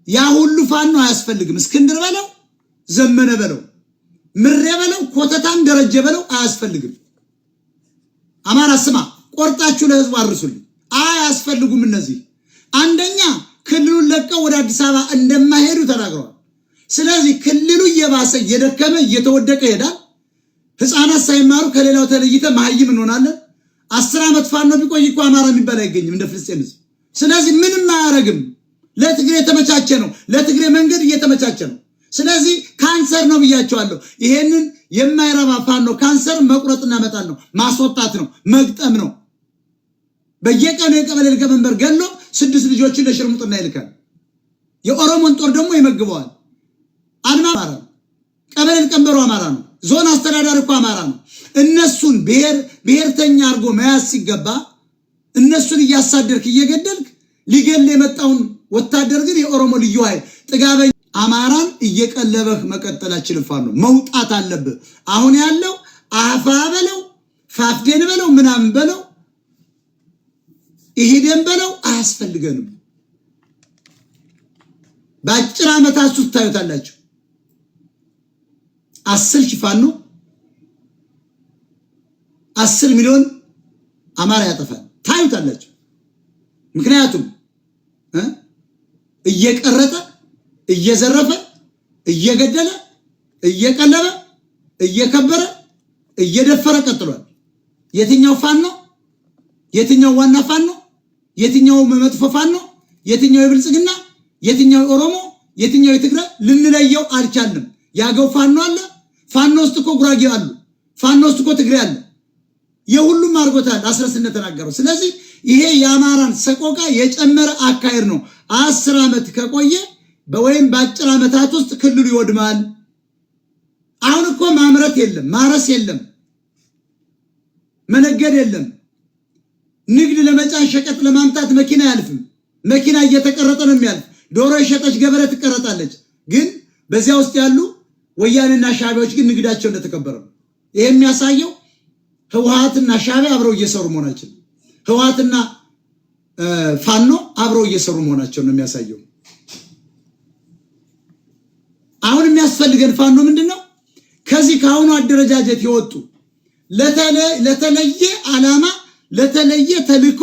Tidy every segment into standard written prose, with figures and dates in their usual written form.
ያ ሁሉ ፋኖ አያስፈልግም። እስክንድር በለው ዘመነ በለው ምሬ በለው ኮተታም ደረጀ በለው አያስፈልግም። አማራ ስማ ቆርጣችሁ ለህዝቡ አርሱልኝ። አያስፈልጉም እነዚህ። አንደኛ ክልሉን ለቀው ወደ አዲስ አበባ እንደማይሄዱ ተናግረዋል። ስለዚህ ክልሉ እየባሰ እየደከመ እየተወደቀ ይሄዳል። ህፃናት ሳይማሩ ከሌላው ተለይተ መሀይም እንሆናለን። 10 ዓመት ፋኖ ቢቆይ እኮ አማራ የሚባል አይገኝም እንደ ፍልስጤም ህዝብ። ስለዚህ ምንም አያረግም። ለትግሬ የተመቻቸ ነው። ለትግሬ መንገድ እየተመቻቸ ነው። ስለዚህ ካንሰር ነው ብያቸዋለሁ። ይሄንን የማይረባ ፋኖ ካንሰር መቁረጥና መጣል ነው፣ ማስወጣት ነው፣ መግጠም ነው። በየቀኑ የቀበሌ ሊቀመንበር ገሎ 6 ልጆችን ለሽርሙጥና ይልካል። የኦሮሞን ጦር ደግሞ ይመግበዋል። አልማ አማራ ነው። ቀበሌ ሊቀመንበሩ አማራ ነው። ዞን አስተዳዳሪ እኮ አማራ ነው። እነሱን ብሔርተኛ አድርጎ መያዝ ሲገባ እነሱን እያሳደርክ እየገደልክ ሊገል የመጣውን ወታደር ግን የኦሮሞ ልዩ ኃይል ጥጋበኛ አማራን እየቀለበህ መቀጠላችን ፋኖ መውጣት አለብህ። አሁን ያለው አፋ በለው ፋፍዴን በለው ምናምን በለው ይሄደን በለው አያስፈልገንም። በአጭር ዓመታት ውስጥ ታዩታላችሁ 10 ሺህ ፋኖ 10 ሚሊዮን አማራ ያጠፋል። ታዩታላችሁ። ምክንያቱም እየቀረጠ እየዘረፈ እየገደለ እየቀለበ እየከበረ እየደፈረ ቀጥሏል። የትኛው ፋኖ? የትኛው ዋና ፋኖ? የትኛው መጥፎ ፋኖ? የትኛው የብልጽግና? የትኛው ኦሮሞ? የትኛው የትግራይ? ልንለየው አልቻልንም። ያገው ፋኖ አለ። ፋኖ ውስጥ እኮ ጉራጌ አሉ። ፋኖ ውስጥ እኮ ትግሬ አለ። የሁሉም አርጎታል አስረስነ ተናገረው። ስለዚህ ይሄ የአማራን ሰቆቃ የጨመረ አካሄድ ነው። 10 ዓመት ከቆየ በወይም በአጭር ዓመታት ውስጥ ክልሉ ይወድማል። አሁን እኮ ማምረት የለም፣ ማረስ የለም፣ መነገድ የለም። ንግድ ለመጫን ሸቀጥ ለማምጣት መኪና ያልፍም። መኪና እየተቀረጠ ነው የሚያልፍ። ዶሮ የሸጠች ገበሬ ትቀረጣለች። ግን በዚያ ውስጥ ያሉ ወያኔና ሻቢያዎች ግን ንግዳቸው እንደተከበረ ነው። ይሄ የሚያሳየው ህወሓትና ሻቢያ አብረው እየሰሩ መሆናቸው፣ ህወሓትና ፋኖ አብረው እየሰሩ መሆናቸው ነው የሚያሳየው። አሁን የሚያስፈልገን ፋኖ ምንድነው? ከዚህ ከአሁኑ አደረጃጀት የወጡ ለተለየ ዓላማ ለተለየ ተልኮ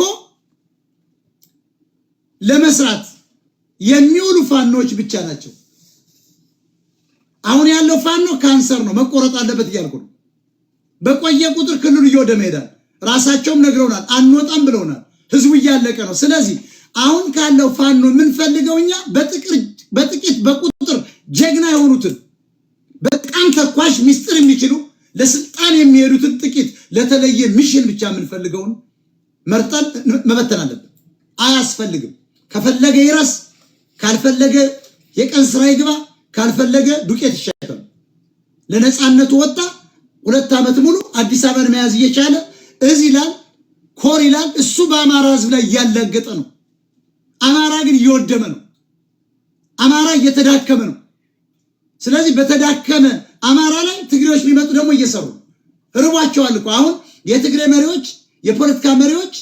ለመስራት የሚውሉ ፋኖች ብቻ ናቸው። አሁን ያለው ፋኖ ካንሰር ነው፣ መቆረጥ አለበት እያልኩ ነው። በቆየ ቁጥር ክልሉ እየወደመ ይሄዳል። ራሳቸውም ነግረውናል፣ አንወጣም ብለውናል። ህዝቡ እያለቀ ነው። ስለዚህ አሁን ካለው ፋኖ የምንፈልገው እኛ በጥቂት በቁጥር ጀግና የሆኑትን በጣም ተኳሽ ሚስጥር የሚችሉ ለስልጣን የሚሄዱትን ጥቂት ለተለየ ሚሽን ብቻ የምንፈልገውን መርጠን መበተን አለብን። አያስፈልግም። ከፈለገ ይረስ፣ ካልፈለገ የቀን ስራ ይግባ፣ ካልፈለገ ዱቄት ይሸከም። ለነፃነቱ ወጣ 2 ዓመት ሙሉ አዲስ አበባን መያዝ እየቻለ እዚህ ይላል ኮር ይላል። እሱ በአማራ ህዝብ ላይ እያላገጠ ነው። አማራ ግን እየወደመ ነው። አማራ እየተዳከመ ነው። ስለዚህ በተዳከመ አማራ ላይ ትግሬዎች ሊመጡ ደግሞ እየሰሩ ርቧቸዋል እኮ። አሁን የትግሬ መሪዎች የፖለቲካ መሪዎች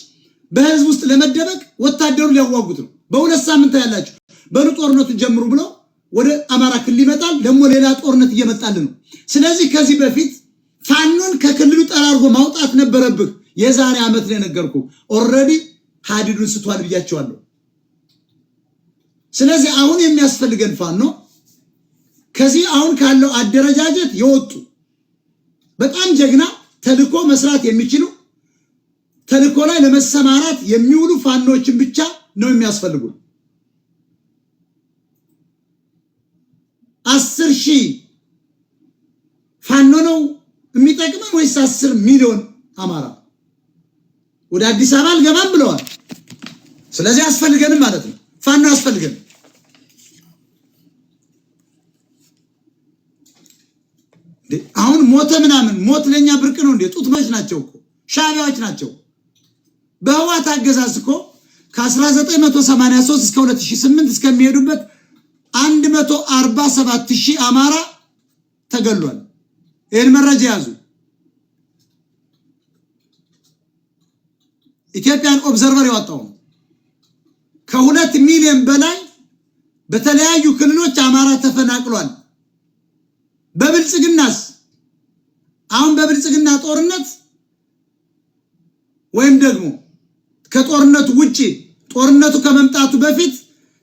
በህዝብ ውስጥ ለመደበቅ ወታደሩ ሊያዋጉት ነው። በ2 ሳምንት ያላችሁ በሉ ጦርነቱ ጀምሩ ብለው ወደ አማራ ክልል ይመጣል። ደግሞ ሌላ ጦርነት እየመጣልን ነው። ስለዚህ ከዚህ በፊት ፋኖን ከክልሉ ጠራርጎ ማውጣት ነበረብህ። የዛሬ ዓመት ነው የነገርኩ። ኦልሬዲ ሀዲዱን ስቷል ብያቸዋለሁ። ስለዚህ አሁን የሚያስፈልገን ፋኖ ከዚህ አሁን ካለው አደረጃጀት የወጡ በጣም ጀግና ተልኮ መስራት የሚችሉ ተልኮ ላይ ለመሰማራት የሚውሉ ፋኖችን ብቻ ነው የሚያስፈልጉ። 10 ሺህ ፋኖ ነው የሚጠቅመን ወይስ 10 ሚሊዮን አማራ? ወደ አዲስ አበባ አልገባም ብለዋል። ስለዚህ አስፈልገንም ማለት ነው። ፋኖ አስፈልገን። አሁን ሞተ ምናምን ሞት ለኛ ብርቅ ነው እንዴ? ጡትመች ናቸው እኮ ሻቢያዎች ናቸው። በህወሓት አገዛዝ እኮ ከ1983 እስከ 2008 እስከሚሄዱበት 147,000 አማራ ተገሏል። ይሄን መረጃ ያዙ። ኢትዮጵያን ኦብዘርቨር ያወጣው ከ2 ሚሊዮን በላይ በተለያዩ ክልሎች አማራ ተፈናቅሏል። በብልጽግናስ አሁን በብልጽግና ጦርነት ወይም ደግሞ ከጦርነቱ ውጪ ጦርነቱ ከመምጣቱ በፊት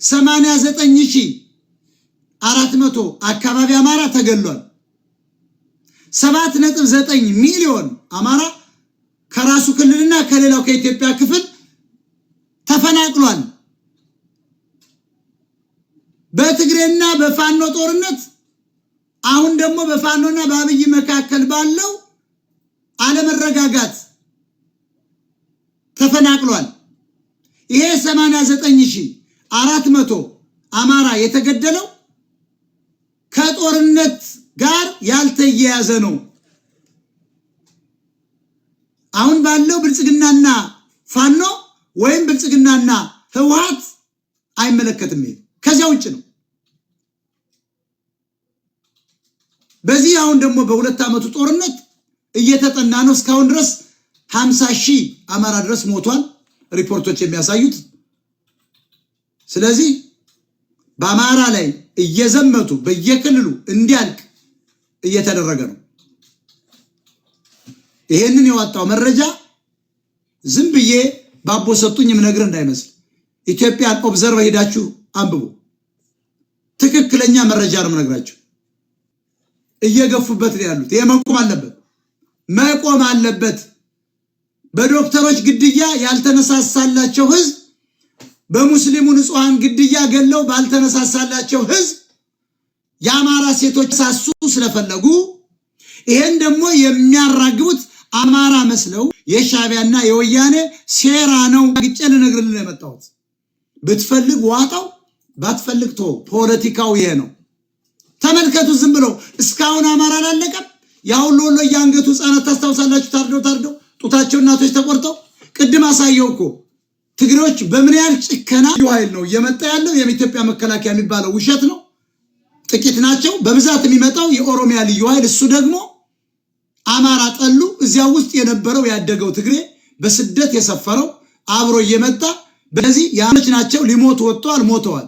89400 አካባቢ አማራ ተገሏል። 7.9 ሚሊዮን አማራ ከራሱ ክልልና ከሌላው ከኢትዮጵያ ክፍል ተፈናቅሏል። በትግሬና በፋኖ ጦርነት አሁን ደግሞ በፋኖና በአብይ መካከል ባለው አለመረጋጋት ተፈናቅሏል። ይሄ 89400 አማራ የተገደለው ከጦርነት ጋር ያልተያያዘ ነው። አሁን ባለው ብልጽግናና ፋኖ ወይም ብልጽግናና ህወሓት አይመለከትም። ከዚያ ውጭ ነው። በዚህ አሁን ደግሞ በሁለት ዓመቱ ጦርነት እየተጠና ነው። እስካሁን ድረስ 50,000 አማራ ድረስ ሞቷል ሪፖርቶች የሚያሳዩት። ስለዚህ በአማራ ላይ እየዘመቱ በየክልሉ እንዲያልቅ እየተደረገ ነው። ይሄንን የወጣው መረጃ ዝም ብዬ ባቦ ሰጡኝ የምነግር እንዳይመስል። ኢትዮጵያን ኦብዘርቭ ሄዳችሁ አንብቡ። ትክክለኛ መረጃ ነው የምነግራችሁ። እየገፉበት ነው ያሉት። ይሄ መቆም አለበት። በዶክተሮች ግድያ ያልተነሳሳላቸው ህዝብ፣ በሙስሊሙ ንጹሃን ግድያ ገለው ባልተነሳሳላቸው ህዝብ የአማራ ሴቶች ሳሱ ስለፈለጉ ይሄን ደግሞ የሚያራግቡት አማራ መስለው የሻዕቢያና የወያኔ ሴራ ነው። ግጬ ልነግርልህ የመጣሁት ብትፈልግ ዋጣው ባትፈልግ ተው። ፖለቲካው ይሄ ነው። ተመልከቱ። ዝም ብለው እስካሁን አማራ አላለቀም። ያው ሎሎ ያንገቱ ህፃናት ታስታውሳላችሁ? ታርደው ጡታቸው እናቶች ተቆርጠው። ቅድም አሳየው እኮ ትግሬዎች በምን ያህል ጭከና ኃይል ነው እየመጣ ያለው። የኢትዮጵያ መከላከያ የሚባለው ውሸት ነው። ጥቂት ናቸው። በብዛት የሚመጣው የኦሮሚያ ልዩ ኃይል፣ እሱ ደግሞ አማራ ጠሉ። እዚያ ውስጥ የነበረው ያደገው ትግሬ በስደት የሰፈረው አብሮ እየመጣ በዚህ ያመች ናቸው። ሊሞቱ ወጥተዋል፣ ሞተዋል።